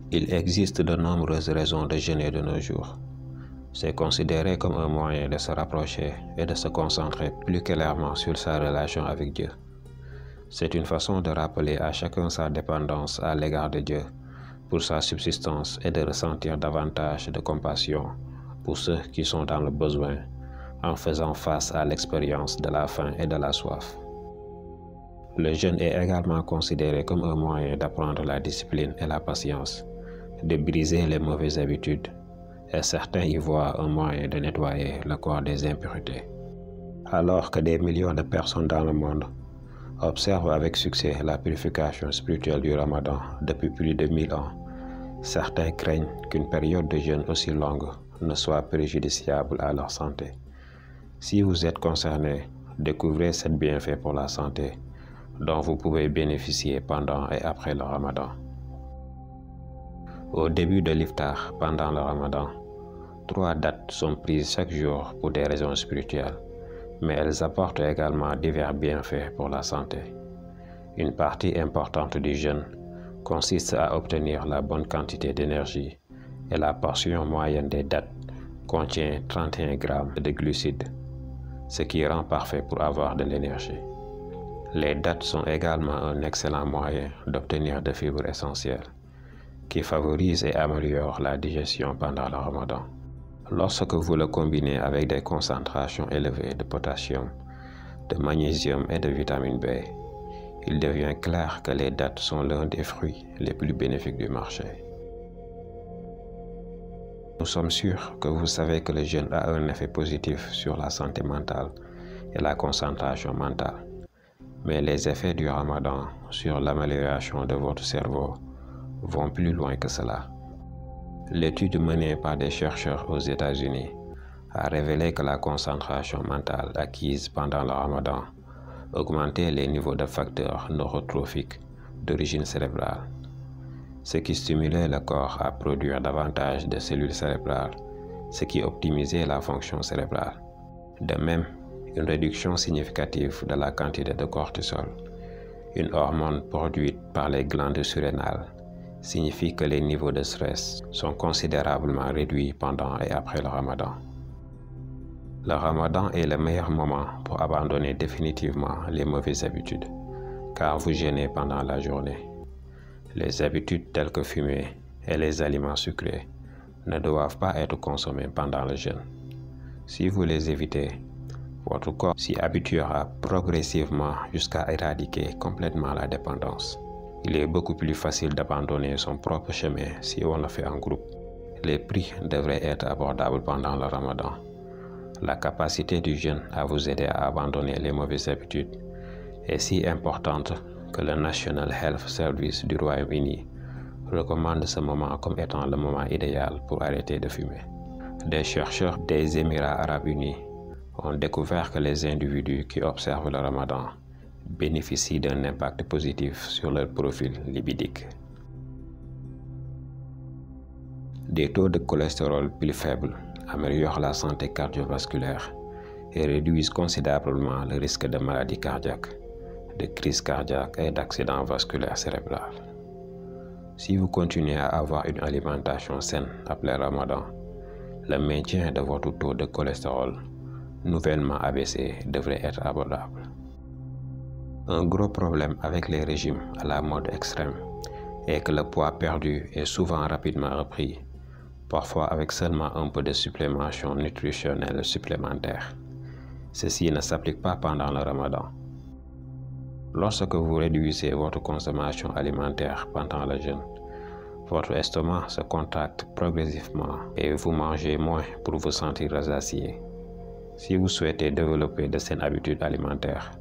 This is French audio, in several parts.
Il existe de nombreuses raisons de jeûner de nos jours. C'est considéré comme un moyen de se rapprocher et de se concentrer plus clairement sur sa relation avec Dieu. C'est une façon de rappeler à chacun sa dépendance à l'égard de Dieu pour sa subsistance et de ressentir davantage de compassion pour ceux qui sont dans le besoin en faisant face à l'expérience de la faim et de la soif. Le jeûne est également considéré comme un moyen d'apprendre la discipline et la patience, de briser les mauvaises habitudes, et certains y voient un moyen de nettoyer le corps des impuretés. Alors que des millions de personnes dans le monde observent avec succès la purification spirituelle du Ramadan depuis plus de 1000 ans, certains craignent qu'une période de jeûne aussi longue ne soit préjudiciable à leur santé. Si vous êtes concerné, découvrez ce bienfait pour la santé dont vous pouvez bénéficier pendant et après le Ramadan. Au début de l'iftar, pendant le Ramadan, 3 dates sont prises chaque jour pour des raisons spirituelles, mais elles apportent également divers bienfaits pour la santé. Une partie importante du jeûne consiste à obtenir la bonne quantité d'énergie et la portion moyenne des dates contient 31 grammes de glucides, ce qui rend parfait pour avoir de l'énergie. Les dates sont également un excellent moyen d'obtenir des fibres essentielles qui favorisent et améliorent la digestion pendant le Ramadan. Lorsque vous le combinez avec des concentrations élevées de potassium, de magnésium et de vitamine B, il devient clair que les dattes sont l'un des fruits les plus bénéfiques du marché. Nous sommes sûrs que vous savez que le jeûne a un effet positif sur la santé mentale et la concentration mentale. Mais les effets du Ramadan sur l'amélioration de votre cerveau vont plus loin que cela. L'étude menée par des chercheurs aux États-Unis a révélé que la concentration mentale acquise pendant le Ramadan augmentait les niveaux de facteurs neurotrophiques d'origine cérébrale, ce qui stimulait le corps à produire davantage de cellules cérébrales, ce qui optimisait la fonction cérébrale. De même, une réduction significative de la quantité de cortisol, une hormone produite par les glandes surrénales, signifie que les niveaux de stress sont considérablement réduits pendant et après le Ramadan. Le Ramadan est le meilleur moment pour abandonner définitivement les mauvaises habitudes, car vous jeûnez pendant la journée. Les habitudes telles que fumer et les aliments sucrés ne doivent pas être consommés pendant le jeûne. Si vous les évitez, votre corps s'y habituera progressivement jusqu'à éradiquer complètement la dépendance. Il est beaucoup plus facile d'abandonner son propre chemin si on le fait en groupe. Les prix devraient être abordables pendant le Ramadan. La capacité du jeûne à vous aider à abandonner les mauvaises habitudes est si importante que le National Health Service du Royaume-Uni recommande ce moment comme étant le moment idéal pour arrêter de fumer. Des chercheurs des Émirats arabes unis ont découvert que les individus qui observent le Ramadan bénéficient d'un impact positif sur leur profil lipidique. Des taux de cholestérol plus faibles améliorent la santé cardiovasculaire et réduisent considérablement le risque de maladies cardiaques, de crise cardiaque et d'accidents vasculaires cérébrales. Si vous continuez à avoir une alimentation saine après le Ramadan, le maintien de votre taux de cholestérol nouvellement abaissé devrait être abordable. Un gros problème avec les régimes à la mode extrême est que le poids perdu est souvent rapidement repris, parfois avec seulement un peu de supplémentation nutritionnelle supplémentaire. Ceci ne s'applique pas pendant le Ramadan. Lorsque vous réduisez votre consommation alimentaire pendant le jeûne, votre estomac se contracte progressivement et vous mangez moins pour vous sentir rassasié. Si vous souhaitez développer de saines habitudes alimentaires,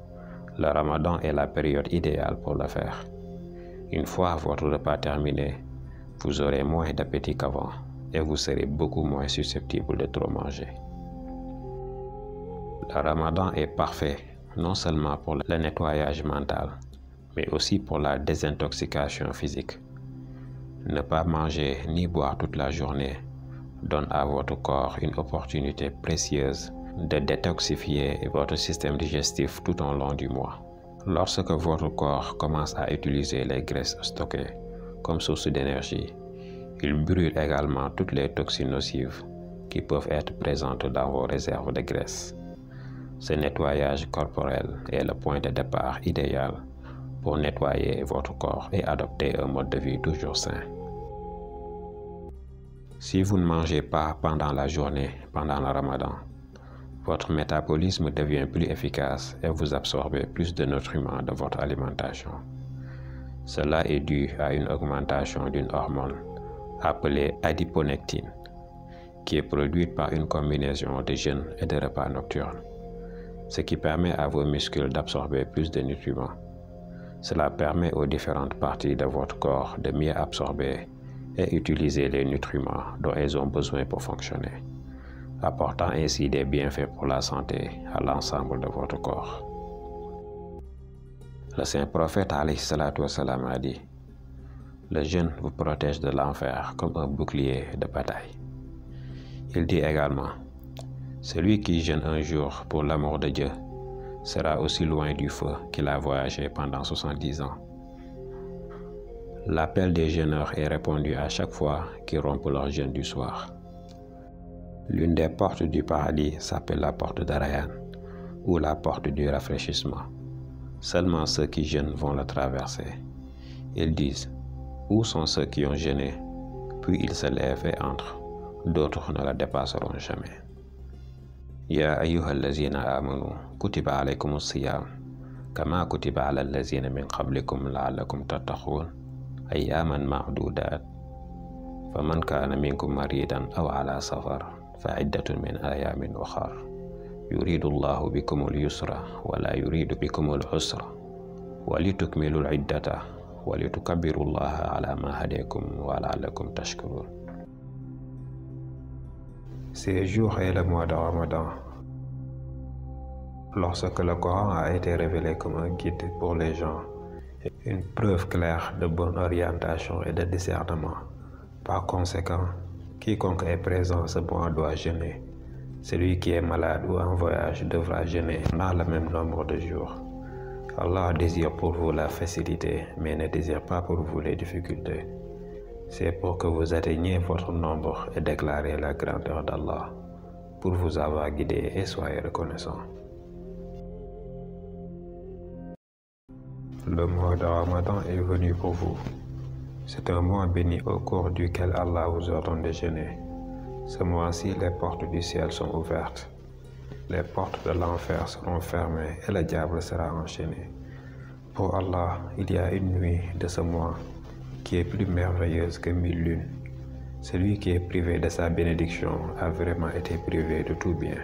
le Ramadan est la période idéale pour le faire. Une fois votre repas terminé, vous aurez moins d'appétit qu'avant et vous serez beaucoup moins susceptible de trop manger. Le Ramadan est parfait non seulement pour le nettoyage mental, mais aussi pour la désintoxication physique. Ne pas manger ni boire toute la journée donne à votre corps une opportunité précieuse de détoxifier votre système digestif tout au long du mois. Lorsque votre corps commence à utiliser les graisses stockées comme source d'énergie, Il brûle également toutes les toxines nocives qui peuvent être présentes dans vos réserves de graisse. Ce nettoyage corporel est le point de départ idéal pour nettoyer votre corps et adopter un mode de vie toujours sain. Si vous ne mangez pas pendant la journée, pendant le Ramadan, votre métabolisme devient plus efficace et vous absorbez plus de nutriments de votre alimentation. Cela est dû à une augmentation d'une hormone appelée adiponectine, qui est produite par une combinaison de jeûne et de repas nocturnes, ce qui permet à vos muscles d'absorber plus de nutriments. Cela permet aux différentes parties de votre corps de mieux absorber et utiliser les nutriments dont elles ont besoin pour fonctionner, apportant ainsi des bienfaits pour la santé à l'ensemble de votre corps. Le saint prophète alayhi salatu wassalam a dit: le jeûne vous protège de l'enfer comme un bouclier de bataille. Il dit également: celui qui jeûne un jour pour l'amour de Dieu sera aussi loin du feu qu'il a voyagé pendant 70 ans. L'appel des jeûneurs est répondu à chaque fois qu'ils rompent leur jeûne du soir. L'une des portes du paradis s'appelle la porte de Rayyan, ou la porte du rafraîchissement. Seulement ceux qui jeûnent vont la traverser. Ils disent: où sont ceux qui ont jeûné? Puis ils se lèvent et entrent. D'autres ne la dépasseront jamais. Ya ayyuhallazina amanu kutiba alaykumus siyam kama kutiba alal lazina min qablikum la'allakum tattaqun ayyaman ma'dudat faman kana minkum maridan aw ala safar fa'iddatun min ayamin ukhar yuridu Allahu bikumul yusra wa la yuridu bikumul usra wa litukmilul iddata wa litukabbirullaha ala ma hadakum wa la'allakum tashkurun. Ces jours est le mois de Ramadan. Lorsque le Coran a été révélé comme un guide pour les gens, une preuve claire de bonne orientation et de discernement. Par conséquent, quiconque est présent ce mois doit jeûner. Celui qui est malade ou en voyage devra jeûner dans le même nombre de jours. Allah désire pour vous la facilité, mais ne désire pas pour vous les difficultés. C'est pour que vous atteigniez votre nombre et déclarez la grandeur d'Allah, pour vous avoir guidé et soyez reconnaissant. Le mois de Ramadan est venu pour vous. C'est un mois béni au cours duquel Allah vous ordonne de jeûner. Ce mois-ci, les portes du ciel sont ouvertes. Les portes de l'enfer seront fermées et le diable sera enchaîné. Pour Allah, il y a une nuit de ce mois qui est plus merveilleuse que 1000 lunes. Celui qui est privé de sa bénédiction a vraiment été privé de tout bien.